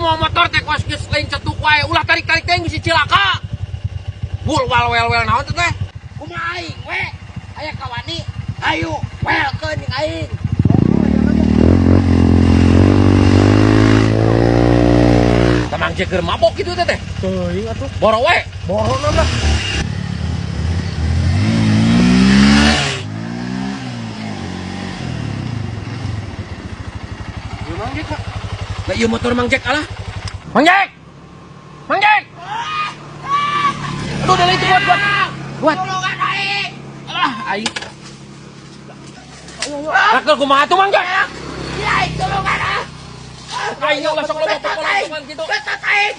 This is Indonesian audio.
semua motor teh kos geus lain cetuk wae ulah tarik-tarik teh bisa cilaka. Bul wal wel naon teh? Kumaha aing we? Aya kawani. Ayo, welkeun jeung aing. Tamang ceker mabok gitu teh. Teuing atuh. Boro we. Borona lah. Mang Jack, Pak. Lah ieu motor Mang Jack alah. Mang Jack. Mang Jack. Aduh, udah itu buat. Tolongan aing. Alah, aing. Rakel kumaha tuh Mang Jack? Ya, aing tolongan ah. Aing ulah sok loba pokolan gitu. Betot aing.